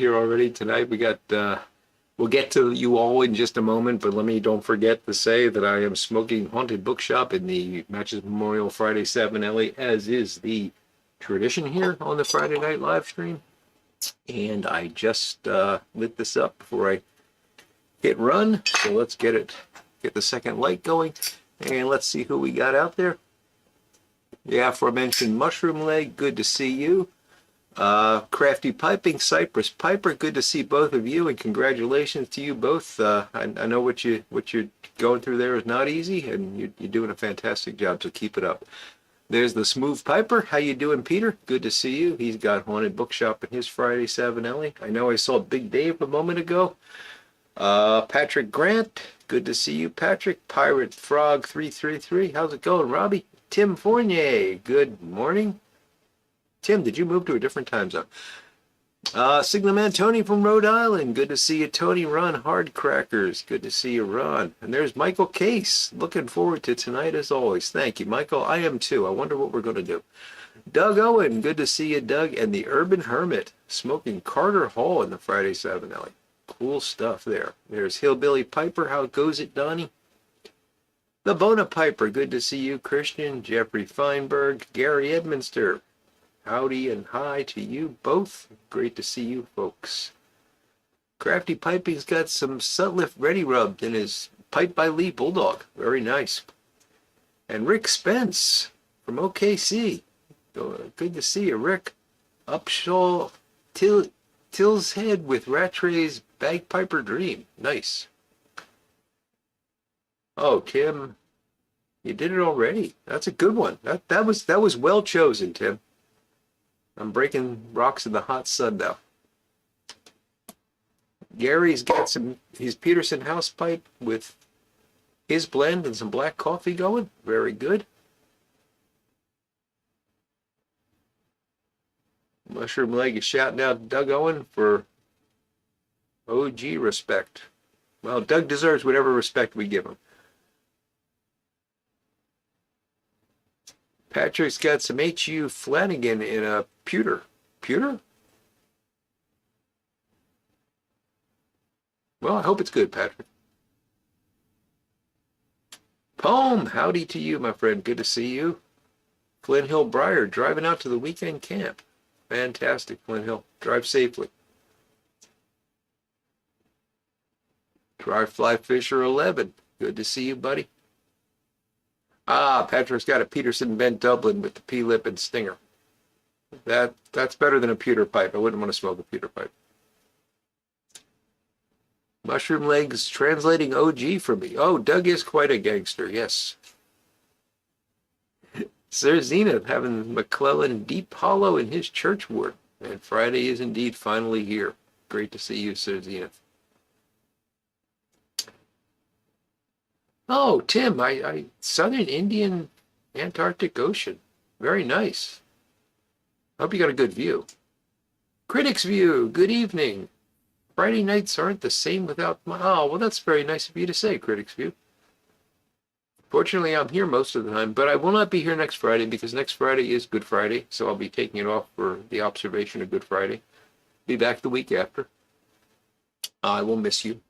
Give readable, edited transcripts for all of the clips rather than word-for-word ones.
here already tonight. We'll get to you all in just a moment, but don't forget to say that I am smoking Haunted Bookshop in the Matches Memorial Friday 7 Ellie, as is the tradition here on the Friday night live stream. And I just lit this up before I hit run. So let's get the second light going, and let's see who we got out there. The aforementioned Mushroom Leg, good to see you. Crafty Piping, Cypress Piper, good to see both of you, and congratulations to you both. I know what you're going through there is not easy, and you're doing a fantastic job, so keep it up. There's the Smooth Piper. How you doing, Peter? Good to see you. He's got Haunted Bookshop in his Friday 7 Ellie. I know I saw Big Dave a moment ago. Patrick Grant, good to see you, Patrick. Pirate Frog 333, how's it going, Robbie? Tim Fournier, good morning. Tim, did you move to a different time zone? Signal Man Tony from Rhode Island, good to see you, Tony. Ron Hardcrackers, good to see you, Ron. And there's Michael Case, looking forward to tonight as always. Thank you, Michael. I am too. I wonder what we're going to do. Doug Owen, good to see you, Doug. And the Urban Hermit, smoking Carter Hall in the Friday 7 Ellie. Cool stuff there. There's Hillbilly Piper. How goes it, Donnie? The Bona Piper. Good to see you, Christian. Jeffrey Feinberg. Gary Edminster. Howdy and hi to you both. Great to see you folks. Crafty Piping's got some Sutliff Ready rubbed in his Pipe by Lee Bulldog. Very nice. And Rick Spence from OKC. Good to see you, Rick. Upshaw Till's Head with Rattray's Bagpiper Dream. Nice. Oh, Tim, you did it already. That's a good one. That was well chosen, Tim. I'm breaking rocks in the hot sun now. Gary's got his Peterson house pipe with his blend and some black coffee going. Very good. Mushroom Leg is shouting out Doug Owen for OG respect. Well, Doug deserves whatever respect we give him. Patrick's got some H.U. Flanagan in a pewter. Pewter? Well, I hope it's good, Patrick. Poem, howdy to you, my friend. Good to see you. Flint Hill Briar, driving out to the weekend camp. Fantastic, Flint Hill. Drive safely. Dry Fly Fisher 11. Good to see you, buddy. Patrick's got a Peterson Bent Dublin with the P-lip and stinger. That's better than a pewter pipe. I wouldn't want to smoke a pewter pipe. Mushroom Legs translating OG for me. Oh, Doug is quite a gangster, yes. Sir Zenith having McClellan Deep Hollow in his church ward. And Friday is indeed finally here. Great to see you, Sir Zenith. Oh, Tim, I Southern Indian Antarctic Ocean. Very nice. Hope you got a good view. Critics View, good evening. Friday nights aren't the same without my... Oh, well, that's very nice of you to say, Critics View. Fortunately, I'm here most of the time, but I will not be here next Friday because next Friday is Good Friday, so I'll be taking it off for the observation of Good Friday. Be back the week after. I will miss you.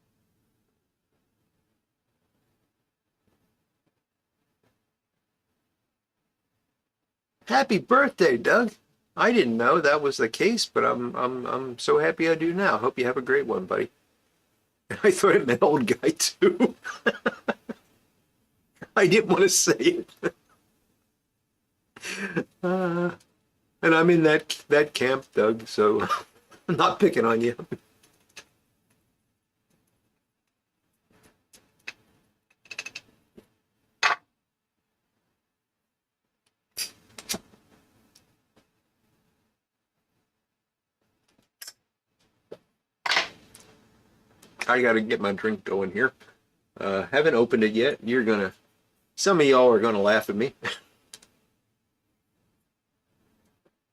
Happy birthday, Doug. I didn't know that was the case, but I'm so happy I do now. Hope you have a great one, buddy. I thought it meant old guy too. I didn't want to say it. And I'm in that camp, Doug, so I'm not picking on you. I got to get my drink going here. Haven't opened it yet. Some of y'all are gonna laugh at me.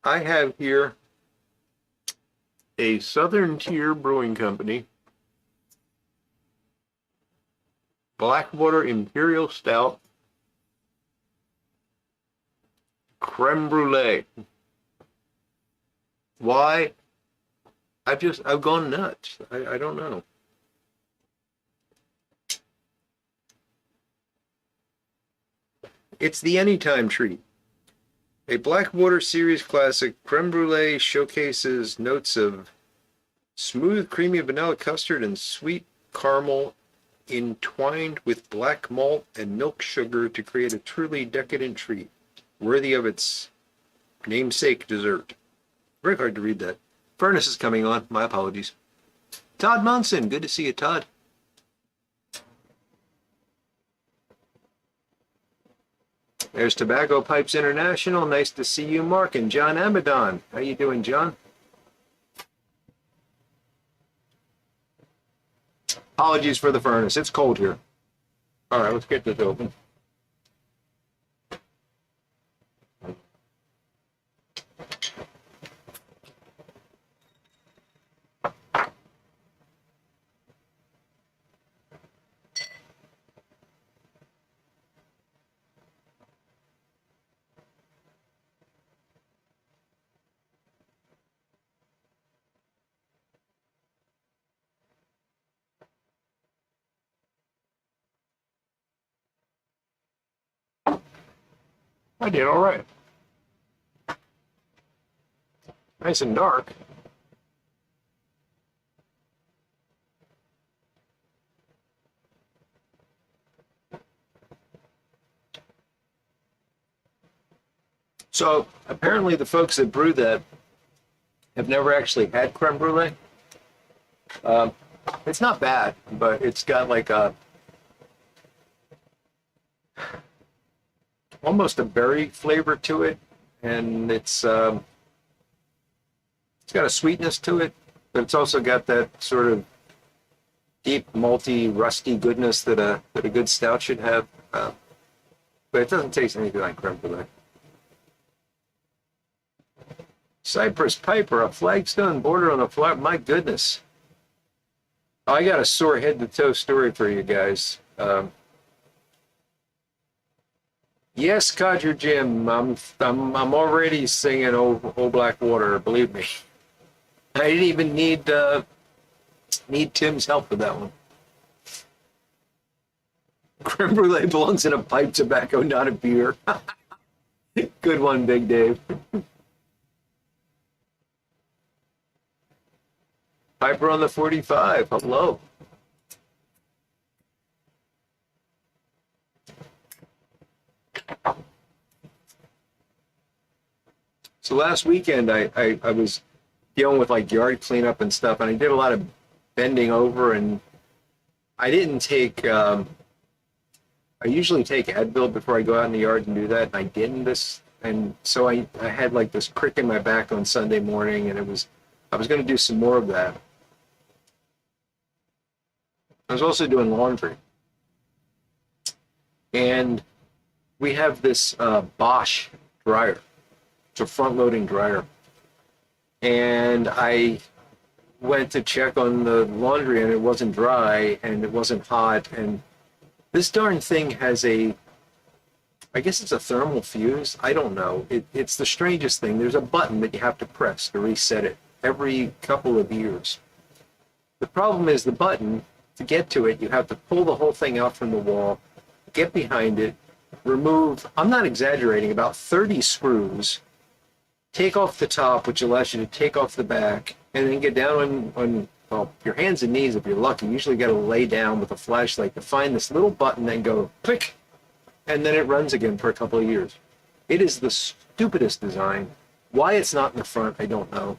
I have here a Southern Tier Brewing Company Blackwater Imperial Stout Creme Brulee. Why? I've gone nuts. I don't know. It's the anytime treat. A Blackwater Series classic, creme brulee showcases notes of smooth, creamy vanilla custard and sweet caramel entwined with black malt and milk sugar to create a truly decadent treat, worthy of its namesake dessert. Very hard to read that. Furnace is coming on. My apologies. Todd Munson, good to see you, Todd. There's Tobacco Pipes International. Nice to see you, Mark, and John Amadon. How you doing, John? Apologies for the furnace. It's cold here. All right, let's get this open. I did all right. Nice and dark. So apparently the folks that brew that have never actually had creme brulee. It's not bad, but it's got like a almost a berry flavor to it, and it's got a sweetness to it, but it's also got that sort of deep, malty, rusty goodness that a good stout should have. But it doesn't taste anything like creme brulee. Cypress Piper, a flagstone border on a flat. My goodness. Oh, I got a sore head to toe story for you guys. Yes, Codger Jim, I'm already singing "Old Blackwater." Believe me, I didn't even need Tim's help with that one. Creme brulee belongs in a pipe tobacco, not a beer. Good one, Big Dave. Piper on the 45. Hello. So last weekend, I was dealing with like yard cleanup and stuff, and I did a lot of bending over, and I didn't take. I usually take Advil before I go out in the yard and do that, and I didn't and so I had like this crick in my back on Sunday morning, and I was going to do some more of that. I was also doing laundry, and we have this Bosch dryer. It's a front-loading dryer, and I went to check on the laundry, and it wasn't dry, and it wasn't hot, and this darn thing has I guess it's a thermal fuse. I don't know. It's the strangest thing. There's a button that you have to press to reset it every couple of years. The problem is the button, to get to it, you have to pull the whole thing out from the wall, get behind it, remove, I'm not exaggerating, about 30 screws, take off the top, which allows you to take off the back, and then get down on well, your hands and knees if you're lucky. You usually got to lay down with a flashlight to find this little button and go click, and then it runs again for a couple of years. It is the stupidest design. Why it's not in the front, I don't know.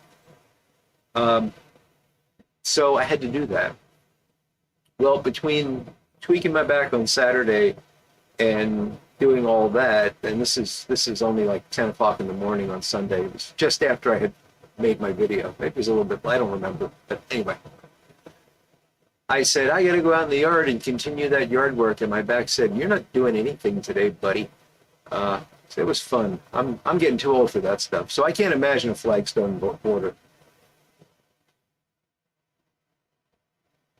So I had to do that. Well, between tweaking my back on Saturday and doing all that, and this is only like 10 o'clock in the morning on Sunday. It was just after I had made my video. Maybe it was a little bit, I don't remember. But anyway, I said, I got to go out in the yard and continue that yard work. And my back said, you're not doing anything today, buddy. So it was fun. I'm getting too old for that stuff. So I can't imagine a flagstone border.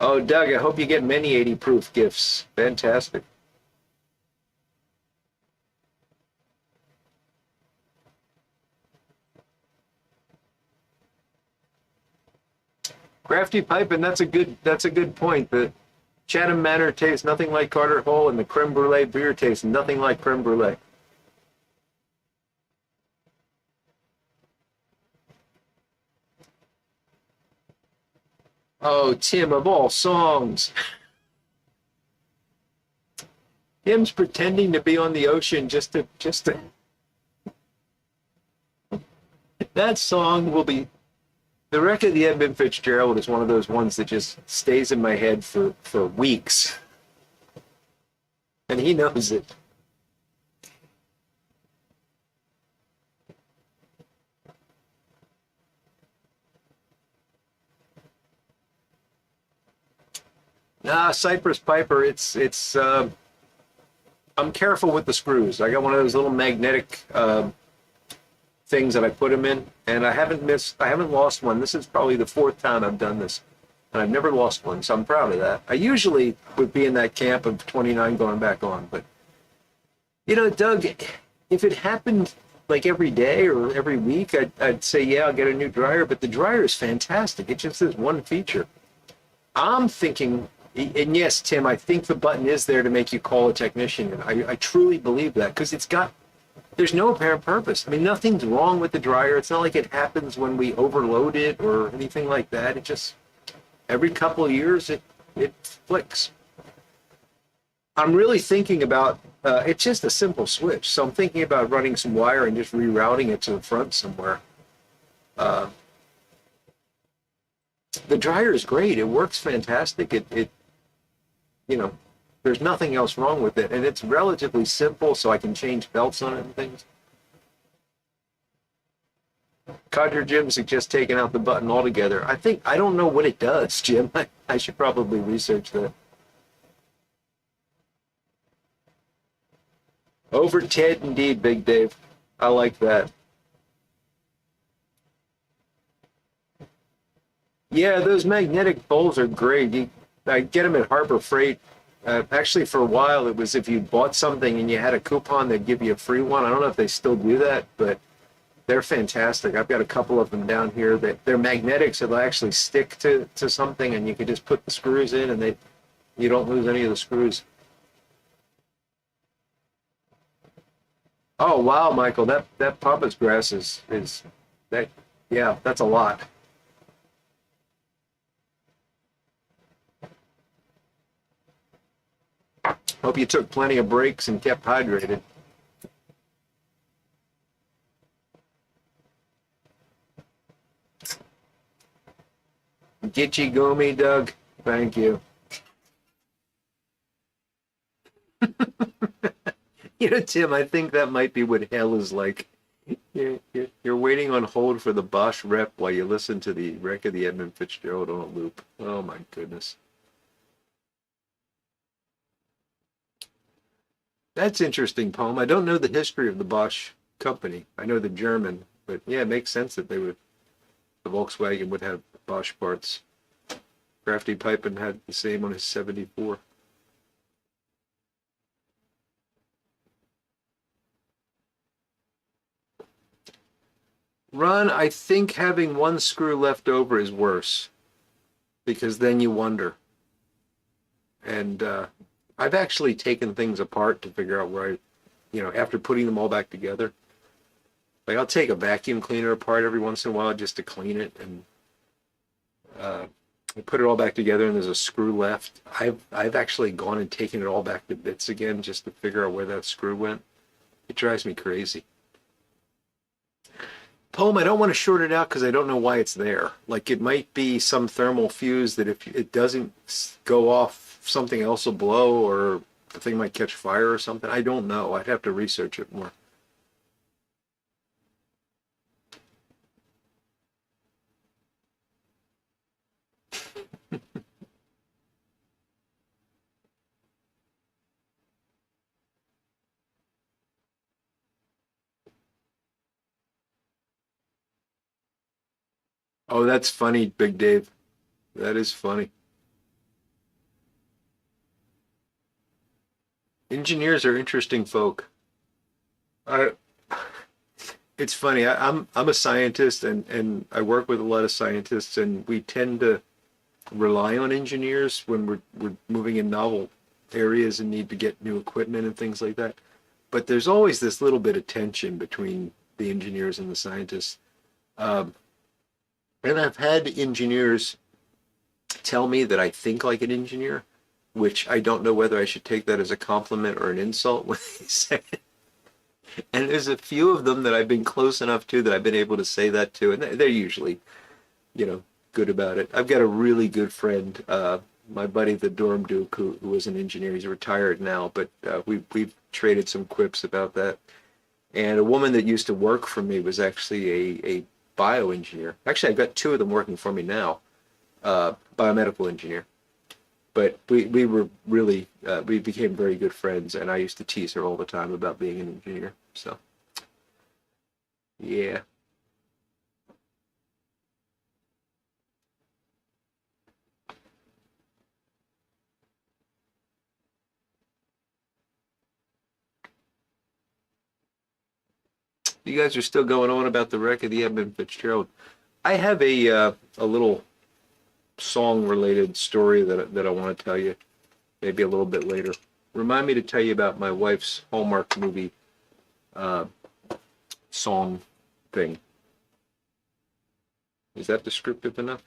Oh, Doug, I hope you get many 80 proof gifts. Fantastic. Crafty pipe, and that's a good point. The Chatham Manor tastes nothing like Carter Hall, and the creme brulee beer tastes nothing like creme brulee. Oh, Tim, of all songs, Tim's pretending to be on the ocean just to that song will be the wreck of the Edmund Fitzgerald is one of those ones that just stays in my head for weeks, and he knows it. Nah, Cypress Piper, I'm careful with the screws. I got one of those little magnetic things that I put them in, and I haven't lost one. This is probably the fourth time I've done this, and I've never lost one, so I'm proud of that. I usually would be in that camp of 29 going back on, but Doug, if it happened like every day or every week, I'd say, yeah, I'll get a new dryer, but the dryer is fantastic. It just has one feature. I'm thinking, and yes, Tim, I think the button is there to make you call a technician, and I truly believe that because there's no apparent purpose. I mean, nothing's wrong with the dryer. It's not like it happens when we overload it or anything like that. It just, every couple of years, it flicks. I'm really thinking about, it's just a simple switch. So I'm thinking about running some wire and just rerouting it to the front somewhere. Uh, the dryer is great. It works fantastic. You know, there's nothing else wrong with it. And it's relatively simple, so I can change belts on it and things. Codger Jim suggests taking out the button altogether. I don't know what it does, Jim. I should probably research that. Over Ted, indeed, Big Dave. I like that. Yeah, those magnetic bowls are great. I get them at Harbor Freight. Actually, for a while, it was if you bought something and you had a coupon, they'd give you a free one. I don't know if they still do that, but they're fantastic. I've got a couple of them down here. They're magnetics that'll actually stick to something, and you can just put the screws in, and you don't lose any of the screws. Oh wow, Michael, that pampas grass is that yeah, that's a lot. Hope you took plenty of breaks and kept hydrated. Gitchy Gumi, Doug. Thank you. Tim, I think that might be what hell is like. You're waiting on hold for the Bosch rep while you listen to the wreck of the Edmund Fitzgerald on a loop. Oh my goodness. That's interesting, poem. I don't know the history of the Bosch company. I know the German, but yeah, it makes sense that the Volkswagen would have Bosch parts. Crafty Pipin had the same on his 74. Ron, I think having one screw left over is worse because then you wonder. And I've actually taken things apart to figure out where after putting them all back together. Like I'll take a vacuum cleaner apart every once in a while just to clean it, and I put it all back together, and there's a screw left. I've actually gone and taken it all back to bits again just to figure out where that screw went. It drives me crazy. Poem, I don't want to short it out because I don't know why it's there. Like it might be some thermal fuse that if it doesn't go off, something else will blow, or the thing might catch fire or something. I don't know. I'd have to research it more. Oh, that's funny, Big Dave. That is funny. Engineers are interesting folk. I It's funny. I'm a scientist, and I work with a lot of scientists, and we tend to rely on engineers when we're moving in novel areas and need to get new equipment and things like that. But there's always this little bit of tension between the engineers and the scientists. Um, and I've had engineers tell me that I think like an engineer, which I don't know whether I should take that as a compliment or an insult when they say it. And there's a few of them that I've been close enough to that I've been able to say that to, and they're usually, you know, good about it. I've got a really good friend, my buddy, the dorm duke, who was an engineer. He's retired now, but we've traded some quips about that. And a woman that used to work for me was actually a bioengineer. Actually, I've got two of them working for me now, biomedical engineer. But we were really, we became very good friends, and I used to tease her all the time about being an engineer. So, yeah. You guys are still going on about the wreck of the Edmund Fitzgerald. I have a little song related story that I want to tell you maybe a little bit later. Remind me to tell you about my wife's Hallmark movie uh, song thing. Is that descriptive enough?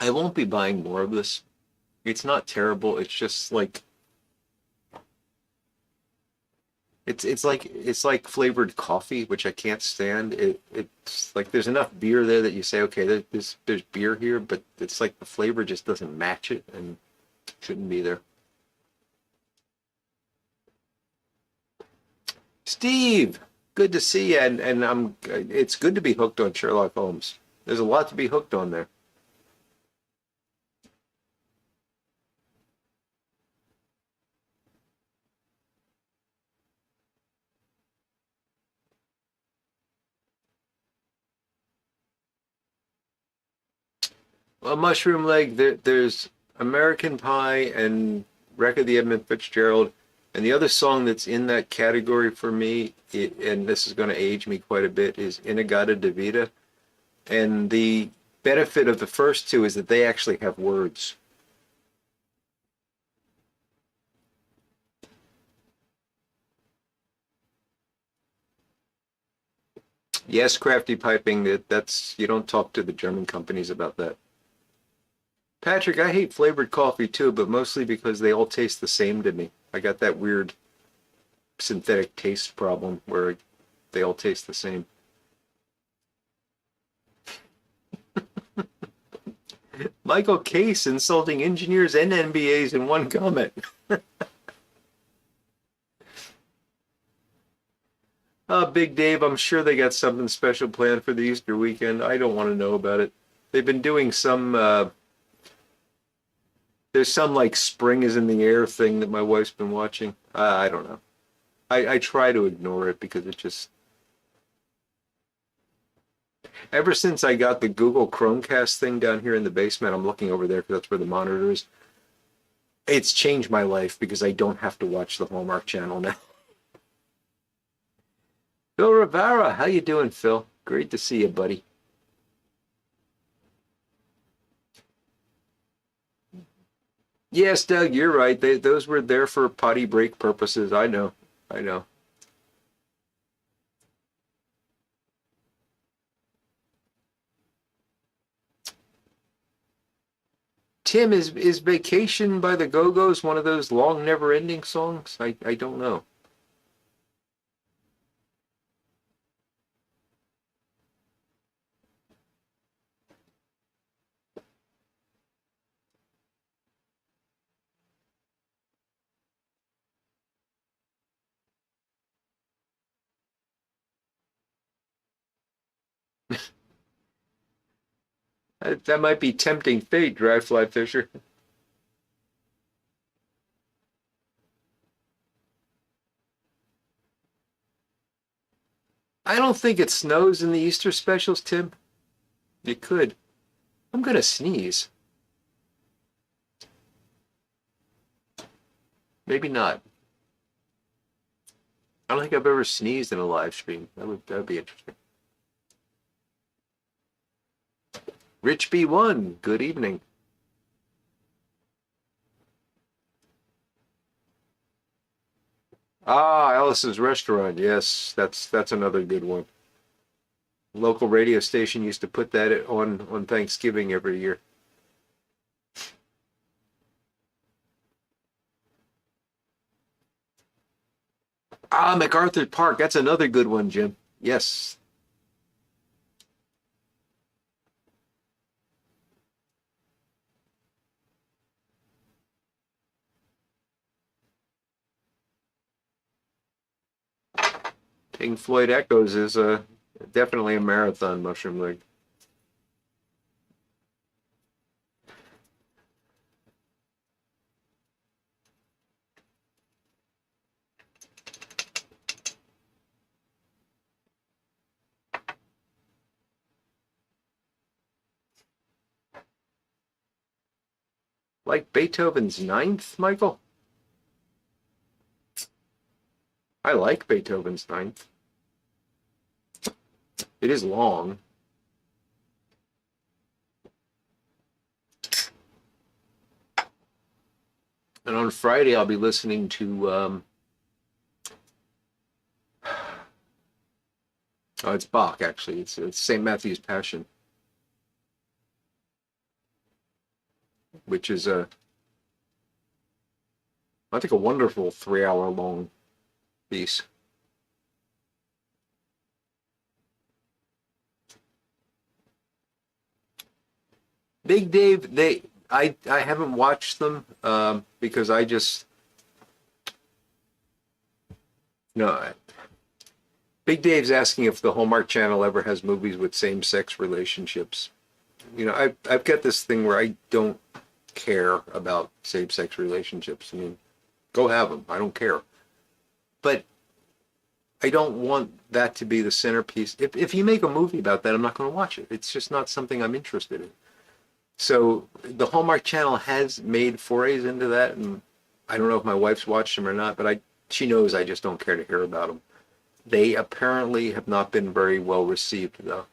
I won't be buying more of this. It's not terrible. It's just like it's like flavored coffee, which I can't stand. It's like there's enough beer there that you say, okay, there's beer here, but it's like the flavor just doesn't match it and shouldn't be there. Steve, good to see you, and it's good to be hooked on Sherlock Holmes. There's a lot to be hooked on there. Well, Mushroom Leg, there's American Pie and Wreck of the Edmund Fitzgerald, and the other song that's in that category for me, and this is going to age me quite a bit, is Inagata Devita. And the benefit of the first two is that they actually have words. Yes, crafty piping, that's you don't talk to the German companies about that. Patrick, I hate flavored coffee too, but mostly because they all taste the same to me. I got that weird synthetic taste problem where they all taste the same. Michael Case insulting engineers and NBAs in one comment. Big Dave, I'm sure they got something special planned for the Easter weekend. I don't want to know about it. They've been doing there's some like spring is in the air thing that my wife's been watching. I don't know. I try to ignore it because it just, ever since I got the Google Chromecast thing down here in the basement, I'm looking over there because that's where the monitor is. It's changed my life because I don't have to watch the Hallmark Channel now. Phil Rivera, how you doing, Phil? Great to see you, buddy. Yes, Doug, you're right. Those were there for potty break purposes. I know. I know. Tim, is Vacation by the Go-Go's one of those long never-ending songs? I don't know. That might be tempting fate, Dry Fly Fisher. I don't think it snows in the Easter specials, Tim. It could. I'm gonna sneeze. Maybe not. I don't think I've ever sneezed in a live stream. That would be interesting. Rich B1, good evening. Ah, Alice's Restaurant. Yes, that's another good one. Local radio station used to put that on Thanksgiving every year. Ah, MacArthur Park. That's another good one, Jim. Yes. Pink Floyd Echoes is definitely a marathon, Mushroom League. Like Beethoven's Ninth, Michael? I like Beethoven's Ninth. It is long. And on Friday, I'll be listening to, oh, it's Bach, actually. It's St. Matthew's Passion, which is I think, a wonderful 3 hour long piece. Big Dave, I haven't watched them because I just no. Big Dave's asking if the Hallmark Channel ever has movies with same-sex relationships. I've got this thing where I don't care about same-sex relationships. I mean, go have them. I don't care. But I don't want that to be the centerpiece. If you make a movie about that, I'm not going to watch it. It's just not something I'm interested in. So the Hallmark Channel has made forays into that, and I don't know if my wife's watched them or not, but she knows I just don't care to hear about them. They apparently have not been very well received, though.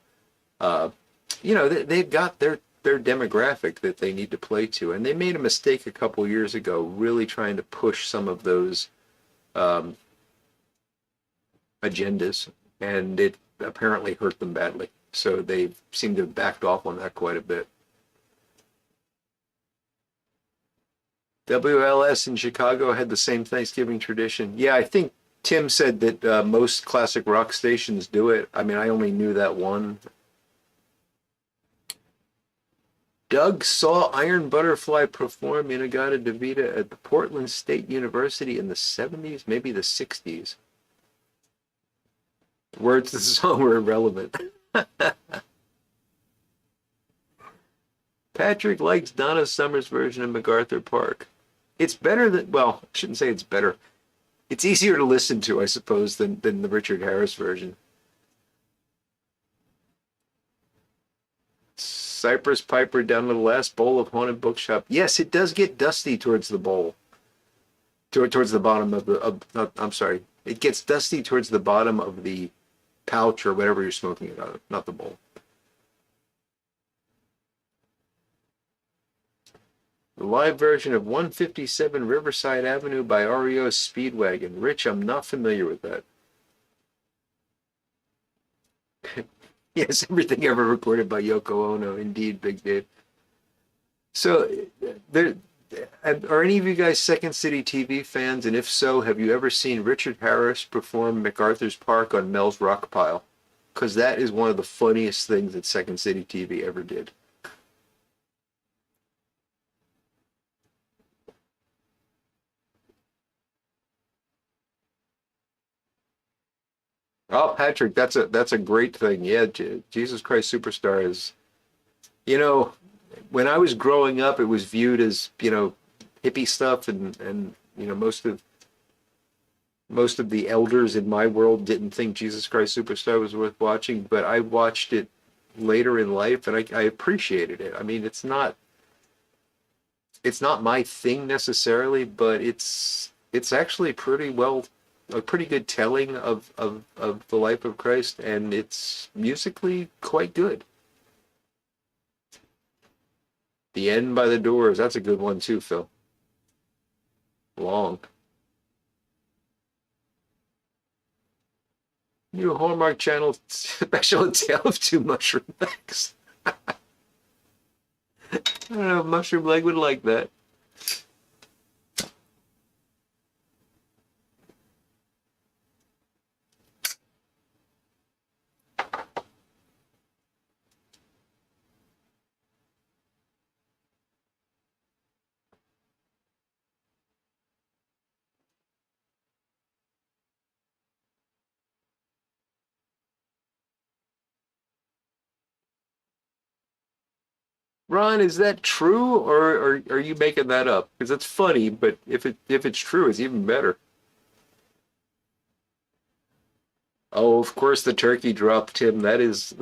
They've got their demographic that they need to play to, and they made a mistake a couple years ago, really trying to push some of those agendas, and it apparently hurt them badly. So they seem to have backed off on that quite a bit. WLS in Chicago had the same Thanksgiving tradition. Yeah, I think Tim said that most classic rock stations do it. I mean, I only knew that one. Doug saw Iron Butterfly perform In-A-Gadda-Da-Vida at the Portland State University in the 70s, maybe the 60s. Words of the song were irrelevant. Patrick likes Donna Summer's version of MacArthur Park. It's better than, well, I shouldn't say it's better. It's easier to listen to, I suppose, than the Richard Harris version. Cypress Piper down to the last bowl of Haunted Bookshop. Yes, it does get dusty towards the bowl. Towards the bottom of I'm sorry. It gets dusty towards the bottom of the pouch or whatever you're smoking it out of, not the bowl. The live version of 157 Riverside Avenue by REO Speedwagon. Rich, I'm not familiar with that. Yes, everything ever recorded by Yoko Ono. Indeed, Big Dave. So, are any of you guys Second City TV fans? And if so, have you ever seen Richard Harris perform MacArthur's Park on Mel's Rock Pile? Because that is one of the funniest things that Second City TV ever did. Oh, Patrick, that's a great thing. Yeah, Jesus Christ Superstar is, you know, when I was growing up, it was viewed as, hippie stuff, and most of the elders in my world didn't think Jesus Christ Superstar was worth watching, but I watched it later in life, and I appreciated it. I mean, it's not my thing necessarily, but it's actually pretty well, a pretty good telling of the life of Christ, and it's musically quite good. The End by the Doors, that's a good one too, Phil. Long. New Hallmark Channel special tale of two mushroom legs. I don't know if Mushroom Leg would like that. Ron, is that true, or are you making that up? Because it's funny, but if it's true, it's even better. Oh, of course, the turkey dropped him. That is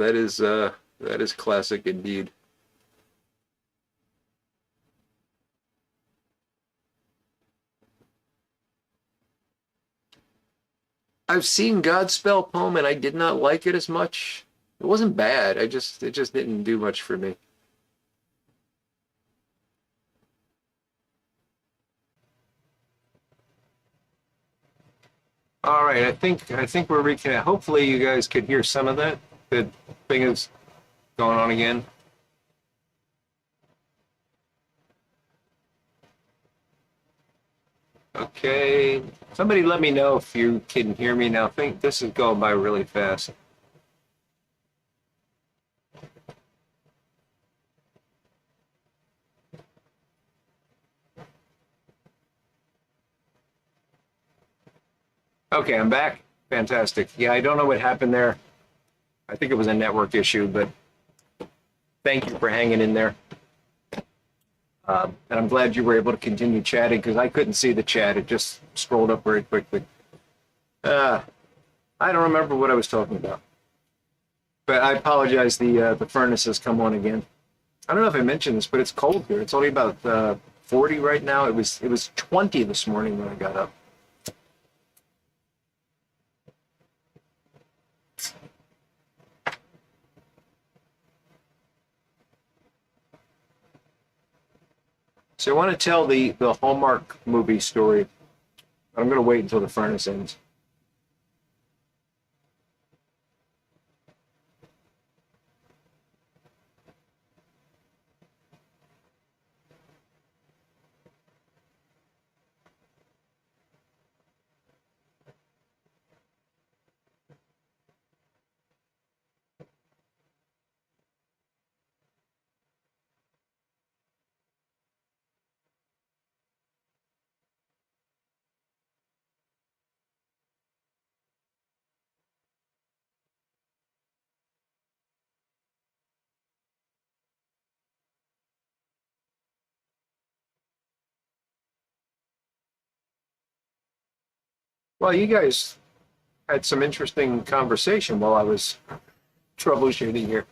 classic indeed. I've seen Godspell poem, and I did not like it as much. It wasn't bad. It just didn't do much for me. All right, I think we're reconnecting. Hopefully, you guys could hear some of that. The thing is going on again. Okay, somebody let me know if you can hear me now. I think this is going by really fast. Okay, I'm back. Fantastic. Yeah, I don't know what happened there. I think it was a network issue, but thank you for hanging in there. And I'm glad you were able to continue chatting because I couldn't see the chat. It just scrolled up very quickly. Uh, I don't remember what I was talking about, but I apologize. The furnace has come on again. I don't know if I mentioned this, but it's cold here. It's only about 40 right now. It was 20 this morning when I got up. So I want to tell the Hallmark movie story. I'm going to wait until the furnace ends. Well, you guys had some interesting conversation while I was troubleshooting here.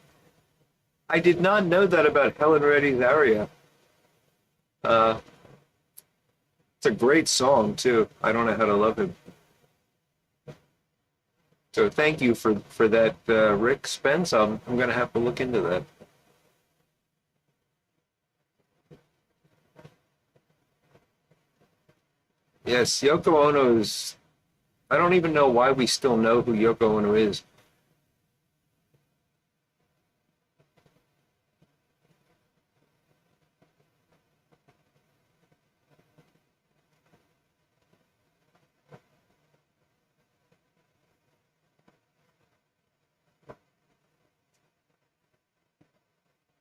I did not know that about Helen Reddy's aria. Uh, it's a great song too. I don't know how to love him. So thank you for that, Rick Spence. I'm going to have to look into that. Yes, Yoko Ono's. I don't even know why we still know who Yoko Ono is.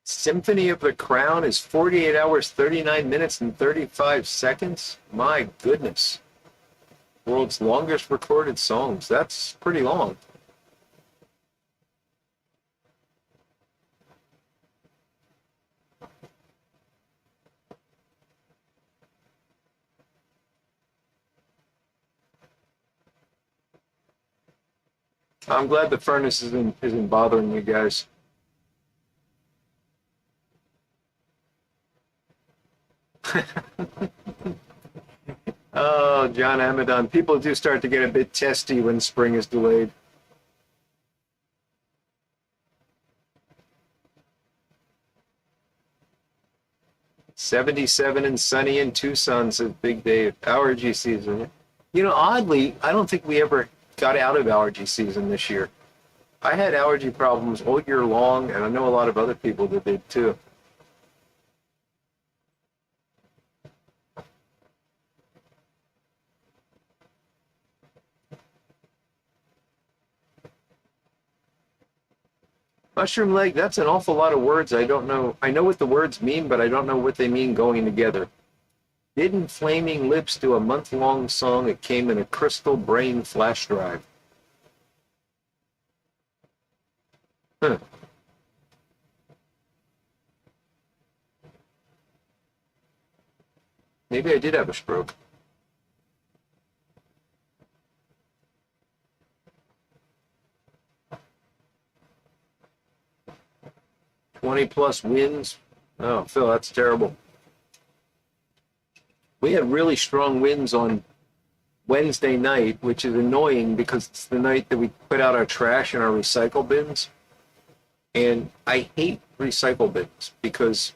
Symphony of the Crown is 48 hours, 39 minutes, and 35 seconds. My goodness. World's longest recorded songs. That's pretty long. I'm glad the furnace isn't bothering you guys. Oh John Amadon, people do start to get a bit testy when spring is delayed. '77 and sunny in Tucson, says Big Dave. Allergy season. You know, oddly, I don't think we ever got out of allergy season this year. I had allergy problems all year long, and I know a lot of other people that did too. Mushroom leg, that's an awful lot of words. I don't know. I know what the words mean, but I don't know what they mean going together. Didn't Flaming Lips do a month-long song? It came in a crystal brain flash drive. Huh. Maybe I did have a stroke. 20 plus wins. Oh, Phil, that's terrible. We had really strong winds on Wednesday night, which is annoying because it's the night that we put out our trash in our recycle bins. And I hate recycle bins because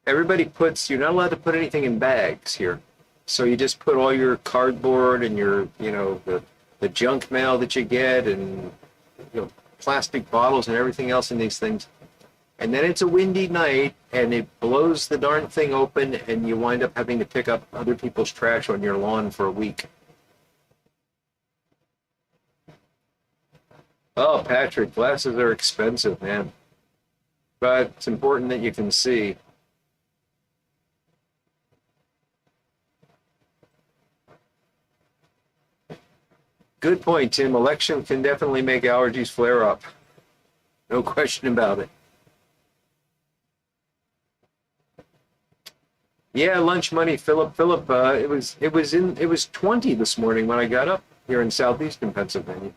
you're not allowed to put anything in bags here. So you just put all your cardboard and your, the junk mail that you get and, plastic bottles and everything else in these things. And then it's a windy night and it blows the darn thing open and you wind up having to pick up other people's trash on your lawn for a week. Oh, Patrick, glasses are expensive, man. But it's important that you can see. Good point, Tim. Election can definitely make allergies flare up. No question about it. Yeah, lunch money, Philip. Philip, it was 20 this morning when I got up here in southeastern Pennsylvania.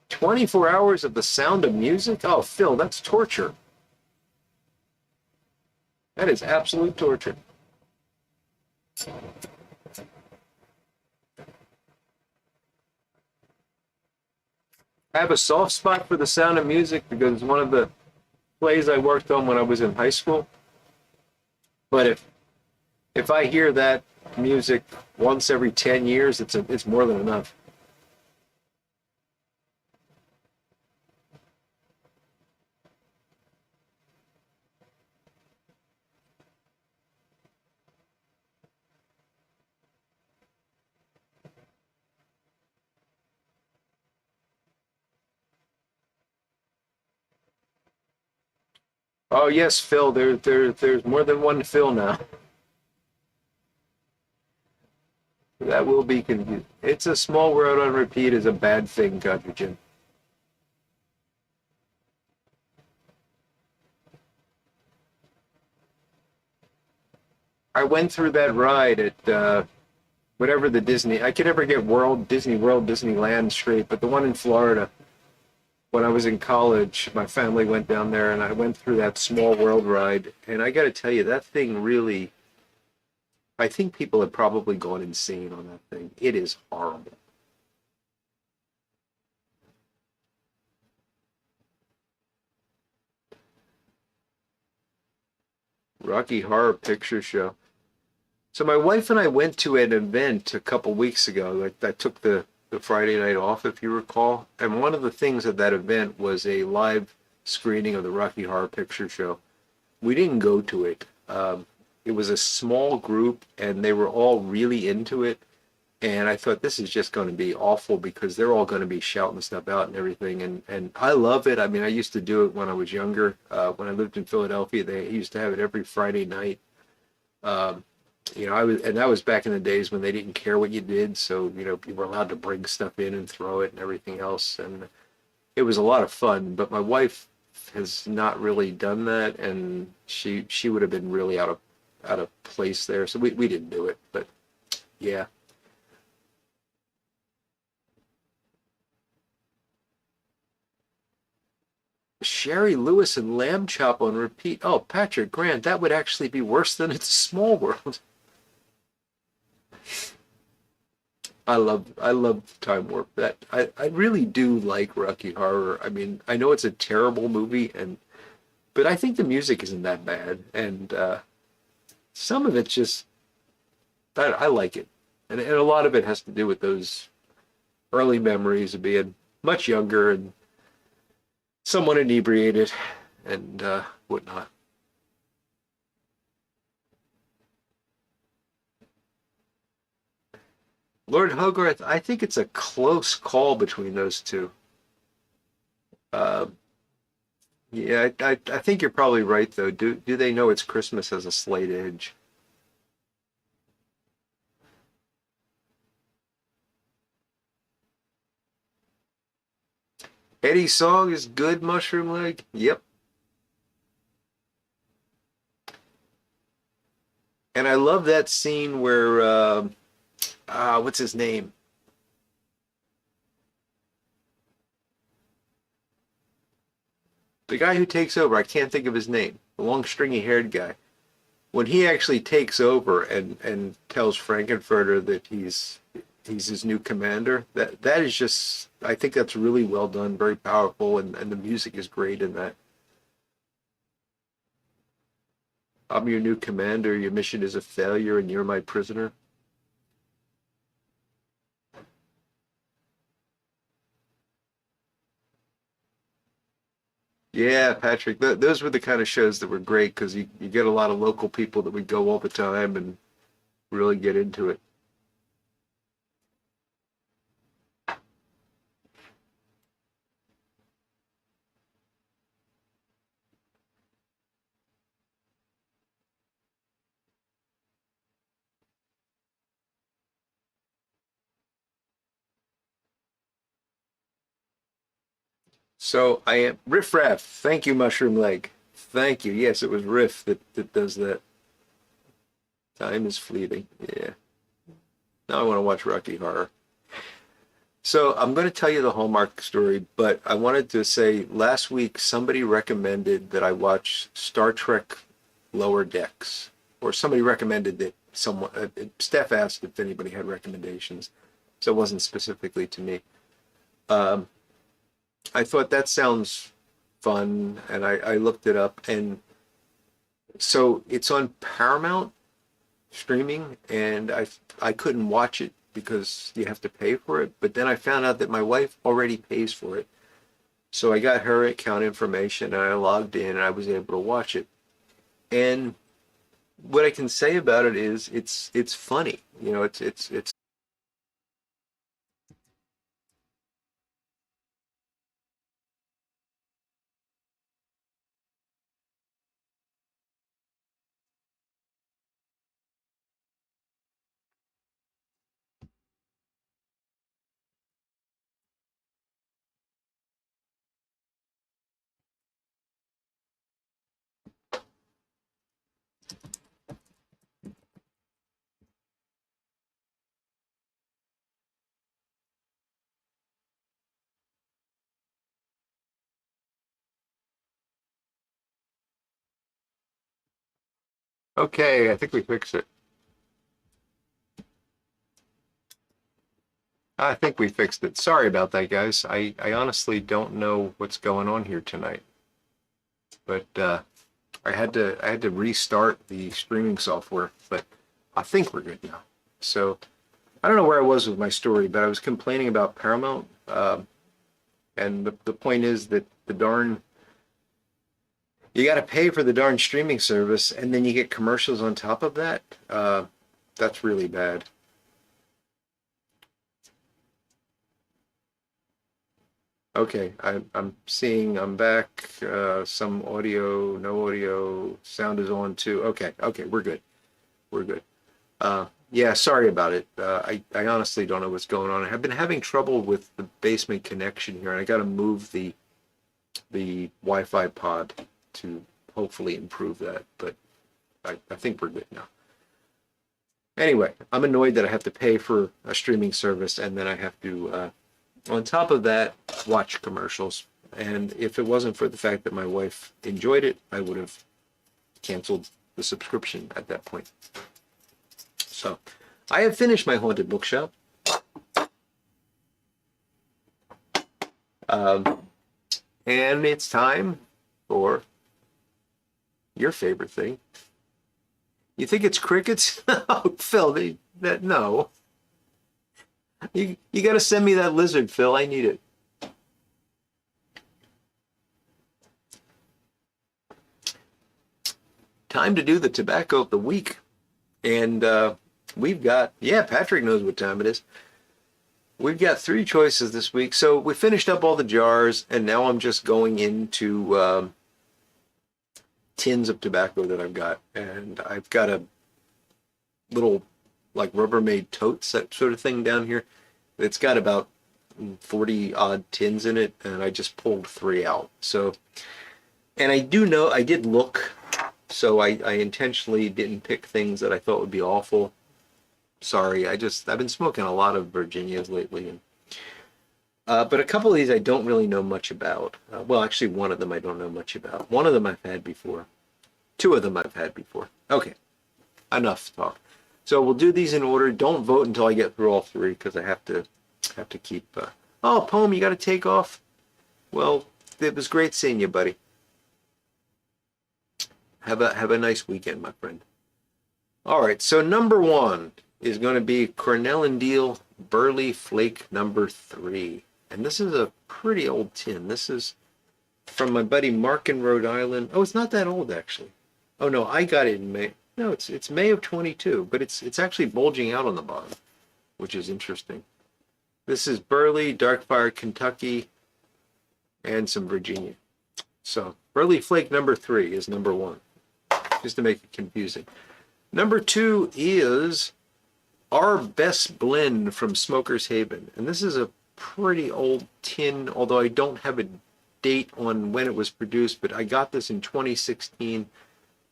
"24 hours of the Sound of Music"? Oh, Phil, that's torture. That is absolute torture. I have a soft spot for the Sound of Music because it's one of the plays I worked on when I was in high school. But if I hear that music once every 10 years, it's more than enough. Oh yes, Phil. There's more than one Phil now. That will be confused. It's a Small World on Repeat is a bad thing, Country Jim. I went through that ride at whatever the Disney. I could never get Disney World, Disneyland straight, but the one in Florida. When I was in college, my family went down there, and I went through that Small World ride. And I got to tell you, that thing really. I think people have probably gone insane on that thing. It is horrible. Rocky Horror Picture Show. So my wife and I went to an event a couple weeks ago. Like I took the Friday night off, if you recall. And one of the things at that event was a live screening of the Rocky Horror Picture Show. We didn't go to it. It was a small group, and they were all really into it. And I thought this is just going to be awful because they're all going to be shouting stuff out and everything. And I love it. I mean, I used to do it when I was younger. When I lived in Philadelphia, they used to have it every Friday night. Um, and that was back in the days when they didn't care what you did. So, you were allowed to bring stuff in and throw it and everything else. And it was a lot of fun. But my wife has not really done that, and she would have been really out of place there. So we didn't do it. But yeah. Sherry Lewis and Lamb Chop on repeat. Oh, Patrick Grant, that would actually be worse than It's a Small World. I love Time Warp. I really do like Rocky Horror. I mean, I know it's a terrible movie, and but I think the music isn't that bad, and some of it's just I like it, and a lot of it has to do with those early memories of being much younger and somewhat inebriated and whatnot. Lord Hogarth, I think it's a close call between those two. Uh, yeah, I think you're probably right though. Do they know it's Christmas has a slight edge? Eddie's song is good, Mushroom Leg. Yep. And I love that scene where what's his name? The guy who takes over. I can't think of his name. The long stringy haired guy. When he actually takes over and tells Frankenfurter that he's his new commander, that is just I think that's really well done, very powerful, and the music is great in that. I'm your new commander, your mission is a failure, and you're my prisoner. Yeah, Patrick, those were the kind of shows that were great because you get a lot of local people that would go all the time and really get into it. So I am Riff Raff. Thank you, Mushroom Leg. Thank you. Yes, it was Riff that does that. Time is fleeting. Yeah. Now I want to watch Rocky Horror. So I'm going to tell you the Hallmark story, but I wanted to say last week somebody recommended that I watch Star Trek Lower Decks, or somebody recommended that someone, Steph asked if anybody had recommendations, so it wasn't specifically to me. Um, I thought that sounds fun, and I looked it up, and so it's on Paramount streaming, and I couldn't watch it because you have to pay for it. But then I found out that my wife already pays for it, so I got her account information, and I logged in, and I was able to watch it. And what I can say about it is it's funny. You know, it's okay. I think we fixed it. I think we fixed it. Sorry about that, guys. I honestly don't know what's going on here tonight, but I had to restart the streaming software, but I think we're good now. So I don't know where I was with my story, but I was complaining about Paramount, and the point is that the darn you got to pay for the darn streaming service, and then you get commercials on top of that. That's really bad. Okay, I'm seeing I'm back. Some audio, no audio, sound is on too. Okay, we're good. We're good. Yeah, sorry about it. I honestly don't know what's going on. I have been having trouble with the basement connection here, and I got to move the Wi-Fi pod to hopefully improve that. But I think we're good now. Anyway, I'm annoyed that I have to pay for a streaming service, and then I have to, on top of that, watch commercials. And if it wasn't for the fact that my wife enjoyed it, I would have canceled the subscription at that point. So I have finished my haunted bookshop. And it's time for your favorite thing. You think it's crickets? Oh, Phil, no. You got to send me that lizard, Phil. I need it. Time to do the tobacco of the week. And we've got, yeah, Patrick knows what time it is. We've got 3 choices this week. So we finished up all the jars, and now I'm just going into tins of tobacco that I've got. And I've got a little, like, Rubbermaid totes, that sort of thing down here. It's got about 40 odd tins in it, and I just pulled 3 out. So, and I do know, I did look, so I intentionally didn't pick things that I thought would be awful. Sorry, I've been smoking a lot of Virginias lately. And, but a couple of these I don't really know much about. Well, actually, one of them I don't know much about. One of them I've had before. 2 of them I've had before. Okay, enough talk. So we'll do these in order. Don't vote until I get through all 3, because I have to keep. Oh, Poem, you got to take off. Well, it was great seeing you, buddy. Have a nice weekend, my friend. All right, so number 1 is going to be Cornell and Deal Burley Flake number 3. And this is a pretty old tin. This is from my buddy Mark in Rhode Island. Oh, it's not that old, actually. Oh, no, I got it in May. No, it's May of 22, but it's actually bulging out on the bottom, which is interesting. This is Burley, Darkfire, Kentucky, and some Virginia. So Burley Flake number 3 is number 1, just to make it confusing. Number 2 is Our Best Blend from Smoker's Haven. And this is a pretty old tin, although I don't have a date on when it was produced, but I got this in 2016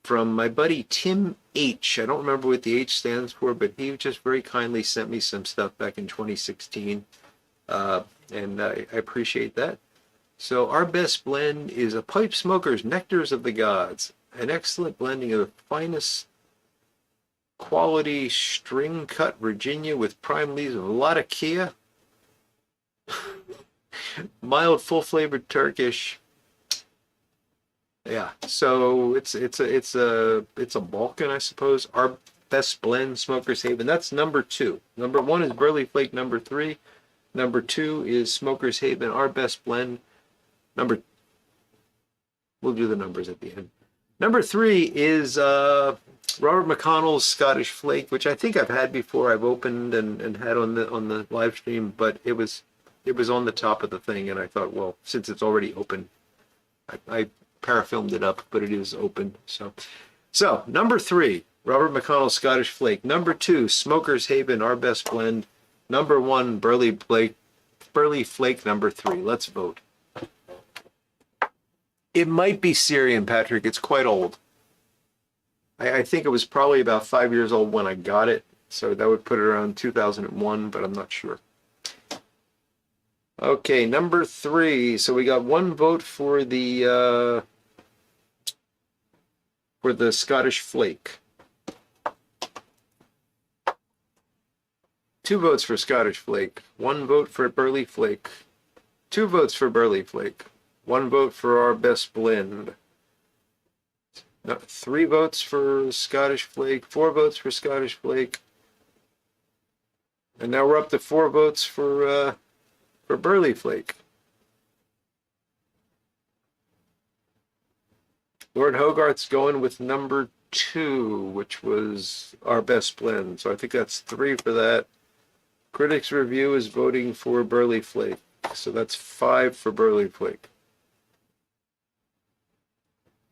from my buddy Tim H. I don't remember what the H stands for, but he just very kindly sent me some stuff back in 2016, and I appreciate that. So Our Best Blend is a pipe smoker's Nectars of the Gods, an excellent blending of the finest quality string cut Virginia with prime leaves of Latakia, mild full flavored Turkish. Yeah, so it's a Balkan, I suppose. Our Best Blend, Smoker's Haven. That's number 2. Number 1 is Burley Flake number 3. Number 2 is Smoker's Haven, Our Best Blend. We'll do the numbers at the end. Number 3 is Robert McConnell's Scottish Flake, which I think I've had before. I've opened and had on the live stream, but it was on the top of the thing, and I thought, well, since it's already open, I parafilmed it up, but it is open. So number 3, Robert McConnell's Scottish Flake. Number 2, Smoker's Haven, Our Best Blend. Number 1, Burley Flake number 3. Let's vote. It might be Syrian, Patrick. It's quite old. I think it was probably about 5 years old when I got it, so that would put it around 2001, but I'm not sure. Okay, number 3. So we got 1 vote for the Scottish Flake. 2 votes for Scottish Flake. 1 vote for Burley Flake. 2 votes for Burley Flake. 1 vote for Our Best Blend. 3 votes for Scottish Flake. 4 votes for Scottish Flake. And now we're up to 4 votes for Burley Flake. Lord Hogarth's going with number 2, which was Our Best Blend. So I think that's 3 for that. Critics Review is voting for Burley Flake. So that's 5 for Burley Flake.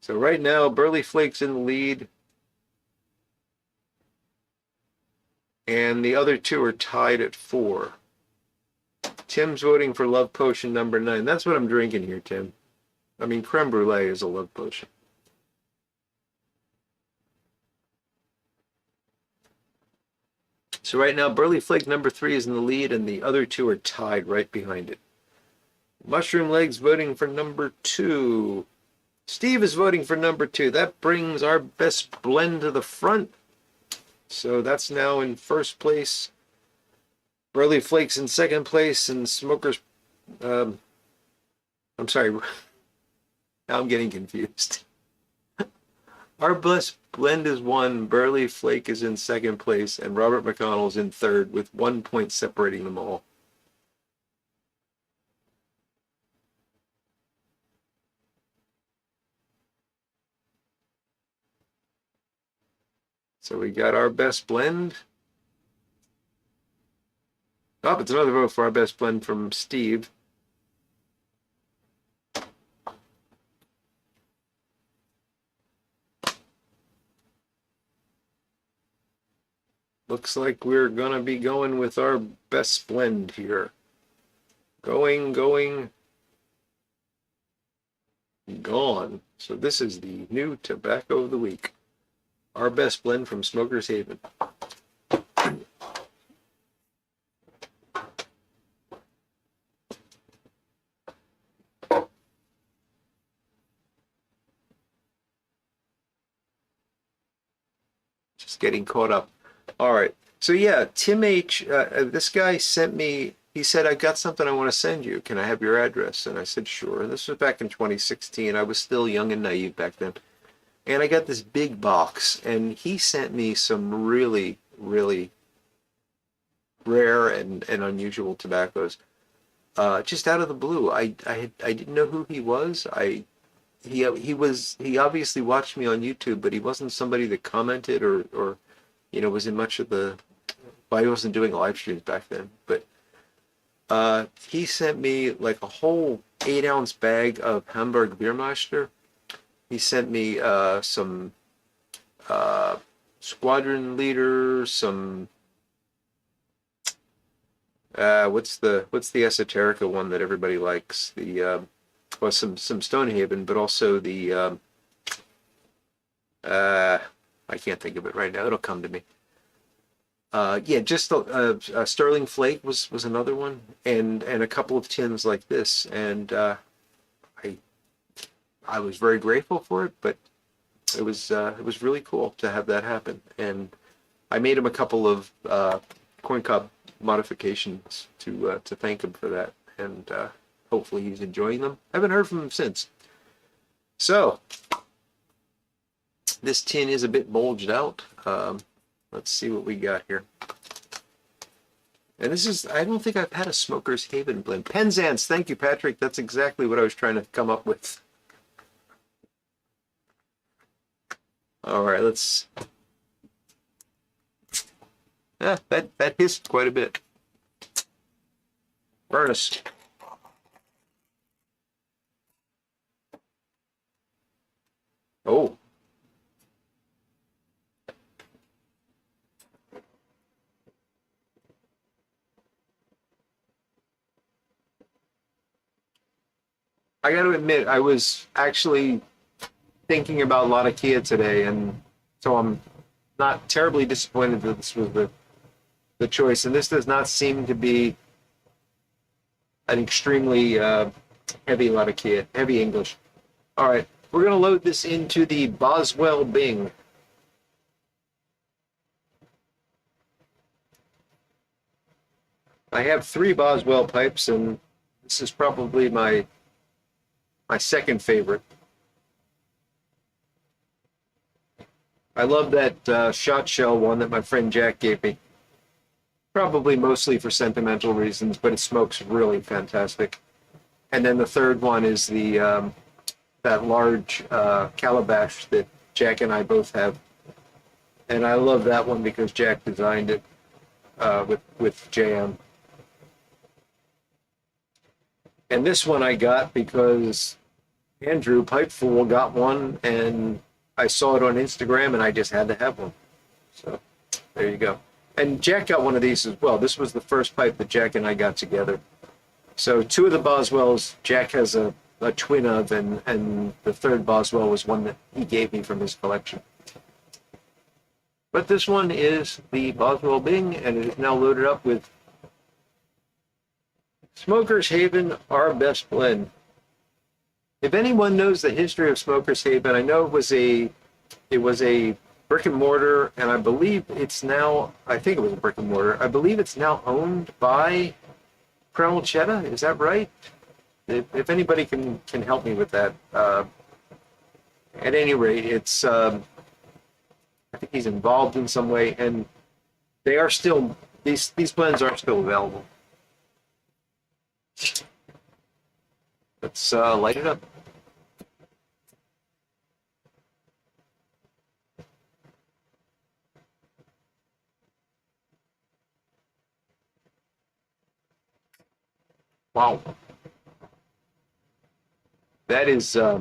So right now, Burley Flake's in the lead. And the other 2 are tied at 4. Tim's voting for Love Potion number 9. That's what I'm drinking here, Tim. I mean, creme brulee is a love potion. So right now, Burley Flake number 3 is in the lead, and the other 2 are tied right behind it. Mushroom Legs voting for number 2. Steve is voting for number 2. That brings our best blend to the front. So that's now in first place. Burley Flakes in second place, and Smokers. I'm sorry. Now I'm getting confused. Our best blend is 1. Burley Flake is in second place, and Robert McConnell's in third, with 1 point separating them all. So we got our best blend. Oh, it's another vote for our best blend from Steve. Looks like we're gonna be going with our best blend here. Going, gone. So this is the new tobacco of the week. Our best blend from Smoker's Haven. Just getting caught up. All right. So yeah, Tim H, this guy sent me, he said, I got something I want to send you. Can I have your address? And I said, sure. And this was back in 2016. I was still young and naive back then. And I got this big box, and he sent me some really, really rare and unusual tobaccos. Just out of the blue. I didn't know who he was. He obviously watched me on YouTube, but he wasn't somebody that commented or was in much of the, well, he wasn't doing live streams back then, but he sent me like a whole 8-ounce bag of Hamburg Biermeister. He sent me some Squadron Leader, some what's the Esoterica one that everybody likes? The well, some Stonehaven, but also the I can't think of it right now. It'll come to me. Yeah, just a Sterling Flake was another one, and a couple of tins like this, and I was very grateful for it, but it was really cool to have that happen, and I made him a couple of corncob modifications to thank him for that, and hopefully he's enjoying them. I haven't heard from him since. So this tin is a bit bulged out. Let's see what we got here. And this is, I don't think I've had a Smoker's Haven blend. Penzance, thank you, Patrick. That's exactly what I was trying to come up with. All right, let's. Yeah, that hissed quite a bit. Furnace. Oh. I got to admit, I was actually thinking about Latakia today, and so I'm not terribly disappointed that this was the choice. And this does not seem to be an extremely heavy Latakia, heavy English. All right, we're going to load this into the Boswell Bing. I have 3 Boswell pipes, and this is probably my second favorite. I love that shot shell one that my friend Jack gave me. Probably mostly for sentimental reasons, but it smokes really fantastic. And then the third one is the that large calabash that Jack and I both have. And I love that one because Jack designed it with JM. And this one I got because Andrew Pipeful got one, and I saw it on Instagram, and I just had to have one. So there you go. And Jack got one of these as well. This was the first pipe that Jack and I got together. So 2 of the Boswells, Jack has a twin of, and the third Boswell was one that he gave me from his collection. But this one is the Boswell Bing, and it is now loaded up with Smoker's Haven, our best blend. If anyone knows the history of Smoker's Haven, I know it was a brick and mortar, and I believe it's now. I think it was a brick and mortar. I believe it's now owned by Colonel Cheddar. Is that right? If anybody can help me with that. At any rate, it's. I think he's involved in some way, and they are still these blends are still available. Let's light it up. Wow, that is. I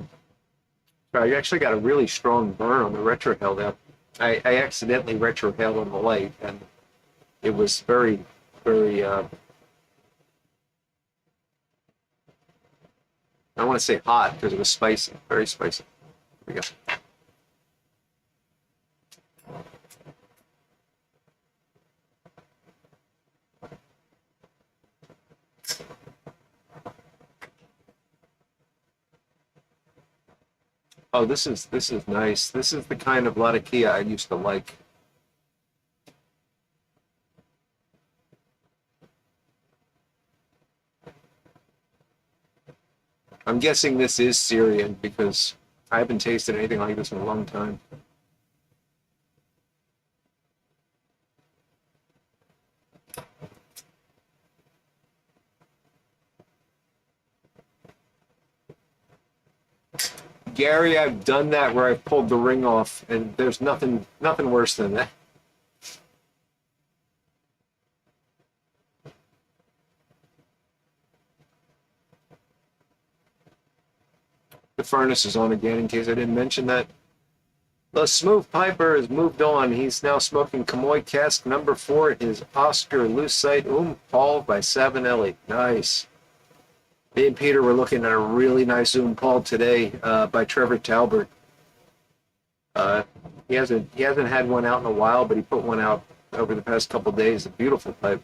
actually got a really strong burn on the retrohale there. I accidentally retrohaled on the light, and it was very, very. I don't want to say hot because it was spicy, very spicy. Here we go. Oh, this is nice. This is the kind of Latakia I used to like. I'm guessing this is Syrian because I haven't tasted anything like this in a long time. Gary, I've done that where I've pulled the ring off, and there's nothing worse than that. The furnace is on again in case I didn't mention that. The Smooth Piper has moved on. He's now smoking Kamoy Cask number 4, his Oscar Lucite Paul by Savinelli. Nice. Me and Peter were looking at a really nice Paul today by Trevor Talbert. He hasn't had one out in a while, but he put one out over the past couple days. A beautiful pipe.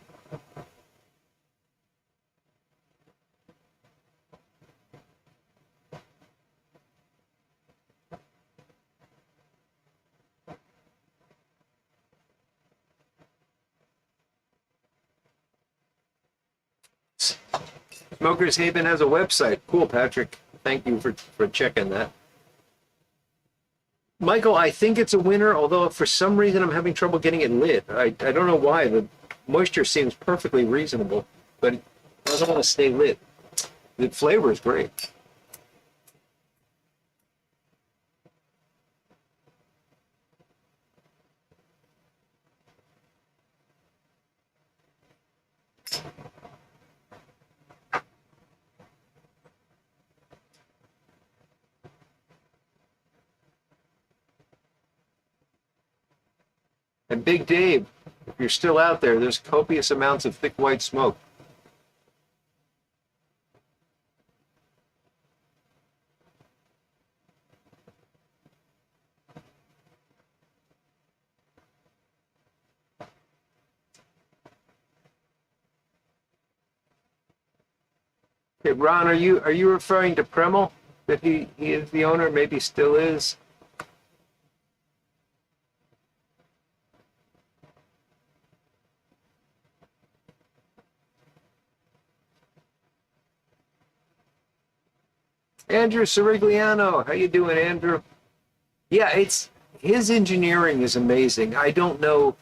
Smokers Haven has a website. Cool, Patrick. Thank you for checking that. Michael, I think it's a winner, although for some reason I'm having trouble getting it lit. I don't know why. The moisture seems perfectly reasonable, but it doesn't want to stay lit. The flavor is great. And Big Dave, if you're still out there, there's copious amounts of thick white smoke. Okay, Ron, are you referring to Premel? That he is the owner, maybe still is? Andrew Sirigliano, how you doing, Andrew? Yeah, it's his engineering is amazing. I don't know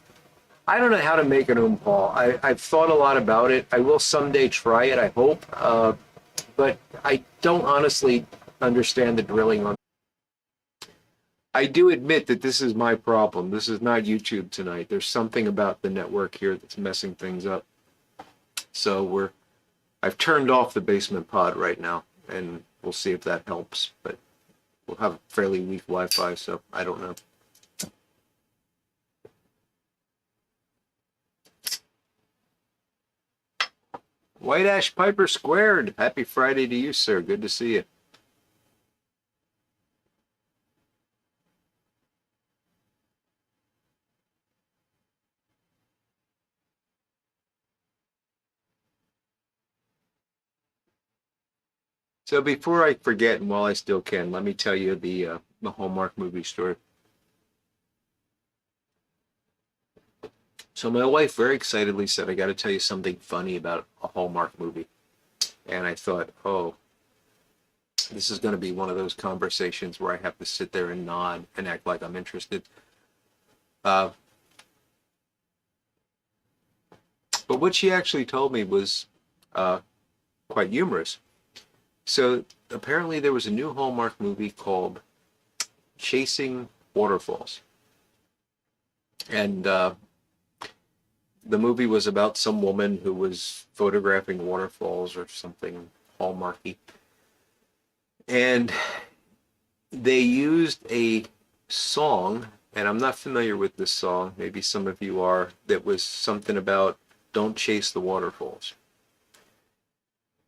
how to make an Paul. I've thought a lot about it. I will someday try it, I hope. But I don't honestly understand the drilling on. I do admit that this is my problem. This is not YouTube tonight. There's something about the network here that's messing things up. So I've turned off the basement pod right now, and we'll see if that helps. But we'll have fairly weak Wi-Fi, so I don't know. White Ash Piper Squared. Happy Friday to you, sir. Good to see you. So before I forget, and while I still can, let me tell you the Hallmark movie story. So my wife very excitedly said, "I got to tell you something funny about a Hallmark movie." And I thought, oh, this is going to be one of those conversations where I have to sit there and nod and act like I'm interested. Uh, but what she actually told me was uh, quite humorous. So apparently there was a new Hallmark movie called Chasing Waterfalls. And the movie was about some woman who was photographing waterfalls or something hallmarky. And they used a song, and I'm not familiar with this song, maybe some of you are, that was something about don't chase the waterfalls.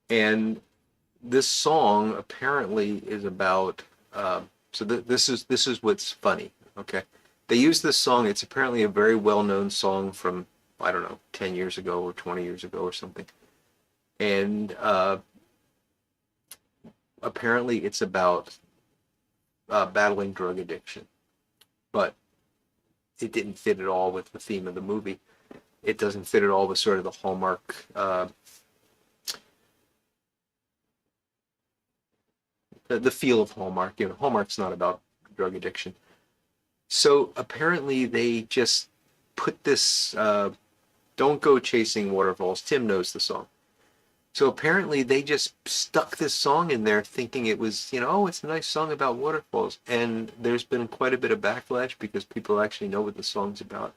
And this song apparently is about, this is what's funny, okay? They use this song, it's apparently a very well-known song from, I don't know, 10 years ago or 20 years ago or something. And apparently it's about battling drug addiction. But it didn't fit at all with the theme of the movie. It doesn't fit at all with sort of the Hallmark the feel of Hallmark. You know, Hallmark's not about drug addiction. So apparently they just put this don't go chasing waterfalls. Tim knows the song. So apparently they just stuck this song in there thinking it was, you know, oh, it's a nice song about waterfalls. And there's been quite a bit of backlash because people actually know what the song's about.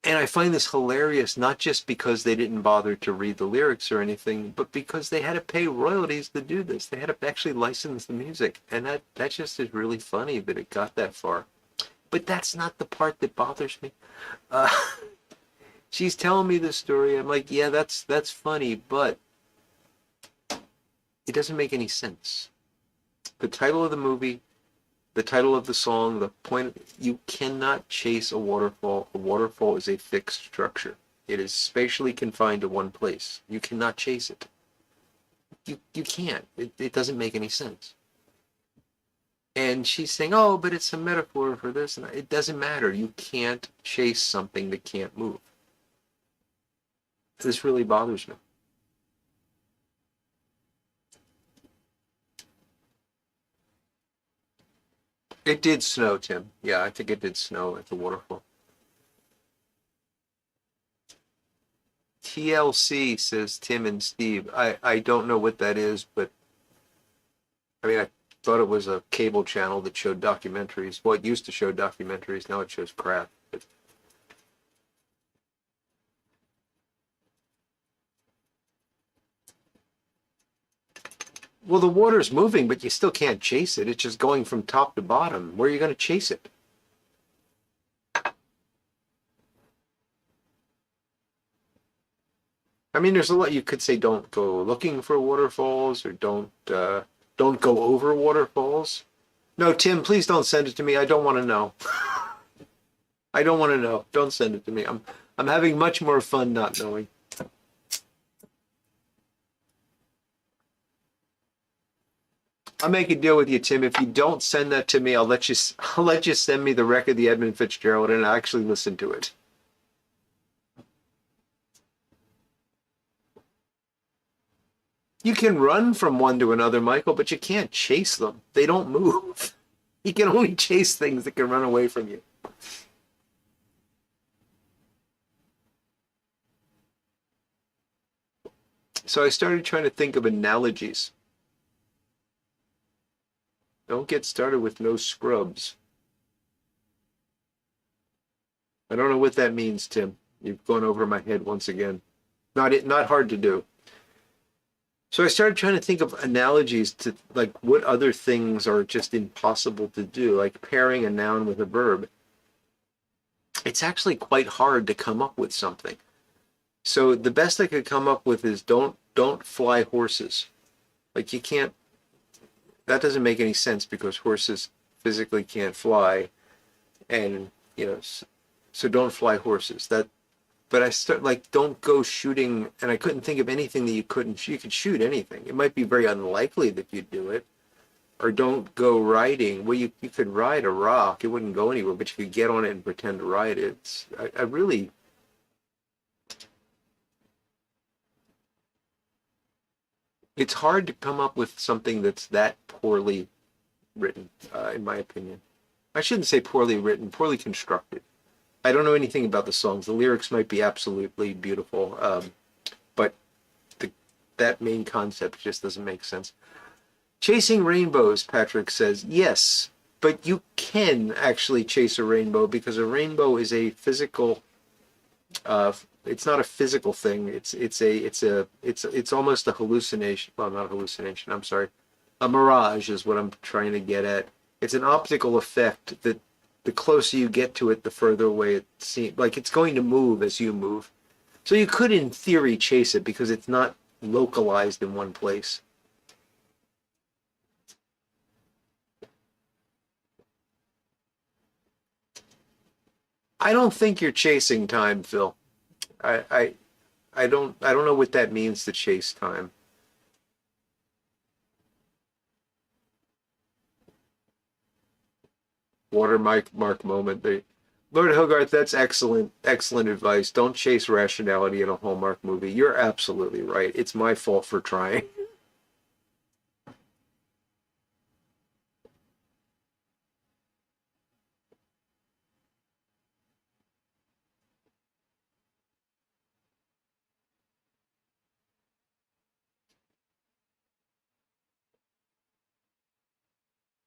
And I find this hilarious, not just because they didn't bother to read the lyrics or anything, but because they had to pay royalties to do this. They had to actually license the music. And that just is really funny that it got that far. But that's not the part that bothers me. Uh, she's telling me the story. I'm like, yeah, that's funny, but it doesn't make any sense. The title of the movie, the title of the song, the point, you cannot chase a waterfall. A waterfall is a fixed structure. It is spatially confined to one place. You cannot chase it. You can't. It doesn't make any sense. And she's saying, oh, but it's a metaphor for this. And it doesn't matter. You can't chase something that can't move. This really bothers me. It did snow, Tim. Yeah, I think it did snow at the waterfall. TLC, says Tim and Steve. I don't know what that is, but I mean, I thought it was a cable channel that showed documentaries. Well, it used to show documentaries. Now it shows crap. But well, the water's moving, but you still can't chase it. It's just going from top to bottom. Where are you going to chase it? I mean, there's a lot you could say. Don't go looking for waterfalls, or don't go over waterfalls. No, Tim, please don't send it to me. I don't want to know. I don't want to know. Don't send it to me. I'm having much more fun not knowing. I'll make a deal with you, Tim. If you don't send that to me, I'll let you send me the wreck of the Edmund Fitzgerald and I'll actually listen to it. You can run from one to another, Michael, but you can't chase them. They don't move. You can only chase things that can run away from you. So I started trying to think of analogies. Don't get started with no scrubs. I don't know what that means, Tim. You've gone over my head once again. Not hard to do. So I started trying to think of analogies to like what other things are just impossible to do, like pairing a noun with a verb. It's actually quite hard to come up with something. So the best I could come up with is don't fly horses. Like you can't, that doesn't make any sense because horses physically can't fly, and you know, so don't fly horses. but I start like don't go shooting, and I couldn't think of anything that you couldn't. You could shoot anything. It might be very unlikely that you'd do it. Or don't go riding. Well, you could ride a rock. It wouldn't go anywhere, but you could get on it and pretend to ride it. I really, it's hard to come up with something that's that poorly written, in my opinion. I shouldn't say poorly written, poorly constructed. I don't know anything about the songs. The lyrics might be absolutely beautiful, but the, that main concept just doesn't make sense. Chasing rainbows, Patrick says, yes, but you can actually chase a rainbow because a rainbow is a physical. It's not a physical thing. It's almost a hallucination. Well, not a hallucination. I'm sorry, a mirage is what I'm trying to get at. It's an optical effect that the closer you get to it, the further away it seems. Like it's going to move as you move. So you could, in theory, chase it because it's not localized in one place. I don't think you're chasing time, Phil. I, I, I don't know what that means to chase time. Watermark moment. Lord Hogarth, that's excellent, excellent advice. Don't chase rationality in a Hallmark movie. You're absolutely right. It's my fault for trying.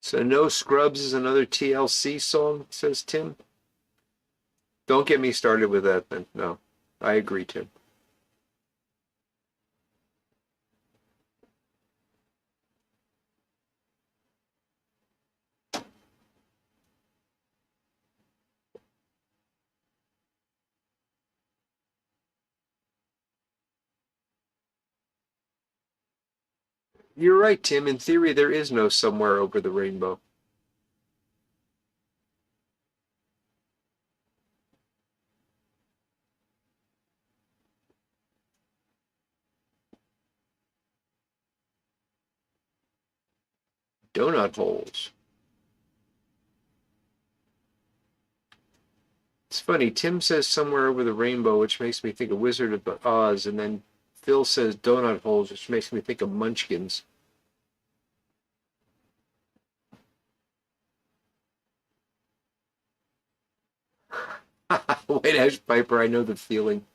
So No Scrubs is another TLC song, says Tim. Don't get me started with that then. No, I agree, Tim. You're right, Tim. In theory, there is no somewhere over the rainbow. Donut holes. It's funny. Tim says somewhere over the rainbow, which makes me think of Wizard of Oz, and then Phil says donut holes, which makes me think of Munchkins. White Ash Piper, I know the feeling.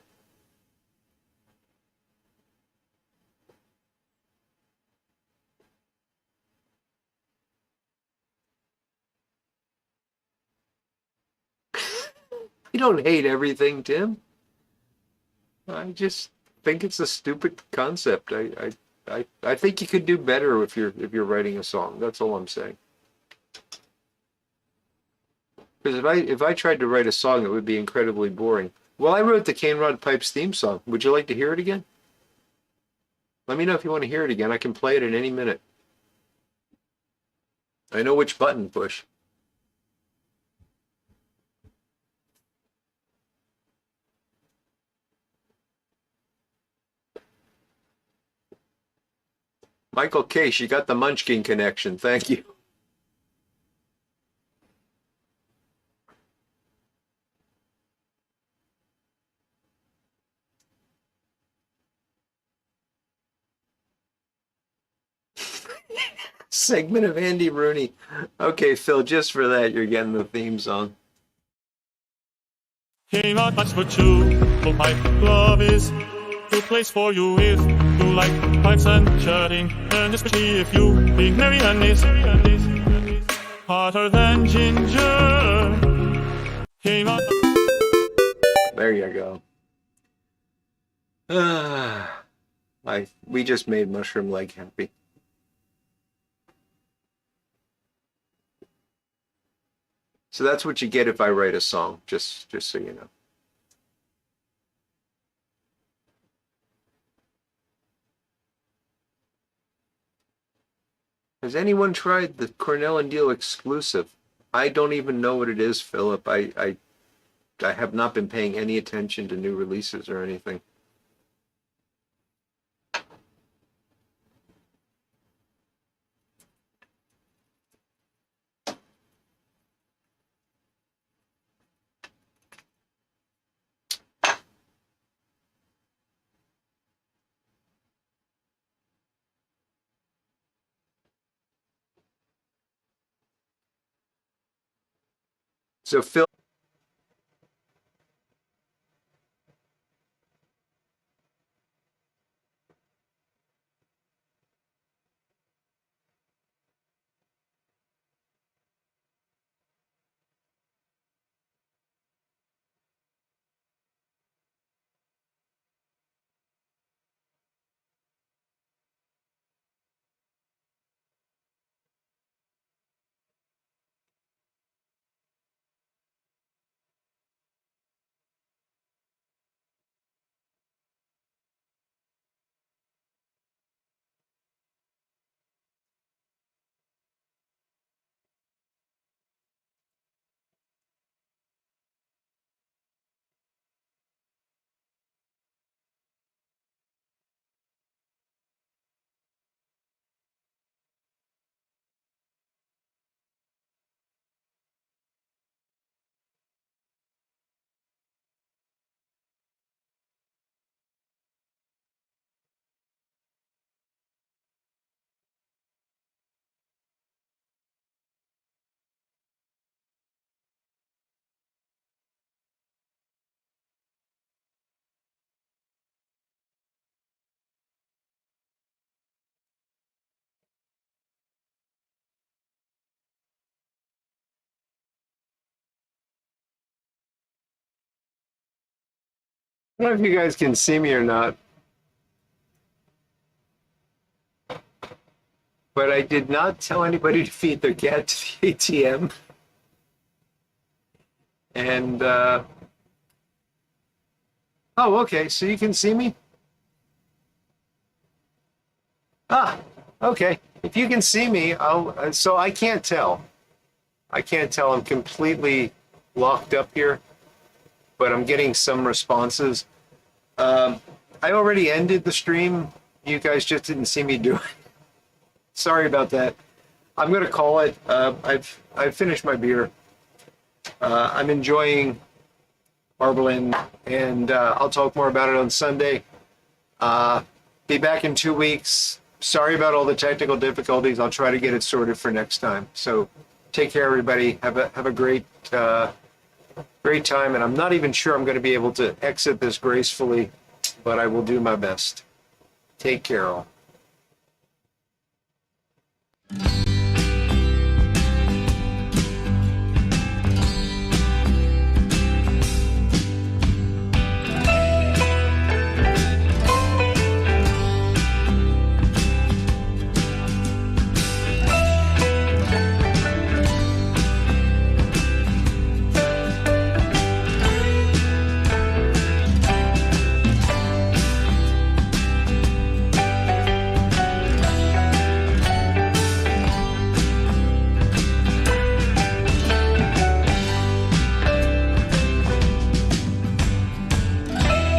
You don't hate everything, Tim. I just think it's a stupid concept. I think you could do better if you're writing a song. That's all I'm saying. Because if I tried to write a song, it would be incredibly boring. Well, I wrote the CaneRod Pipes theme song. Would you like to hear it again? Let me know if you want to hear it again. I can play it in any minute. I know which button to push. Michael Case, you got the Munchkin connection. Thank you. Segment of Andy Rooney. Okay, Phil, just for that, you're getting the theme song. Cannot much for two, but my love is the place for you if you like pipes and chatting, and especially if you being merry and is hotter than ginger. Cannot. There you go. We just made Mushroom Leg happy. So that's what you get if I write a song, just so you know. Has anyone tried the Cornell and Deal exclusive? I don't even know what it is, Philip. I I have not been paying any attention to new releases or anything. So Phil, I don't know if you guys can see me or not, but I did not tell anybody to feed their cat to the ATM. And, oh, okay, so you can see me? Ah, okay. If you can see me, so I can't tell. I can't tell. I'm completely locked up here, but I'm getting some responses. I already ended the stream. You guys just didn't see me do it. Sorry about that. I'm gonna call it. I've finished my beer. I'm enjoying Arbelin, and I'll talk more about it on Sunday. Be back in 2 weeks. Sorry about all the technical difficulties. I'll try to get it sorted for next time. So take care, everybody. Have a great great time. And I'm not even sure I'm going to be able to exit this gracefully, but I will do my best. Take care, all.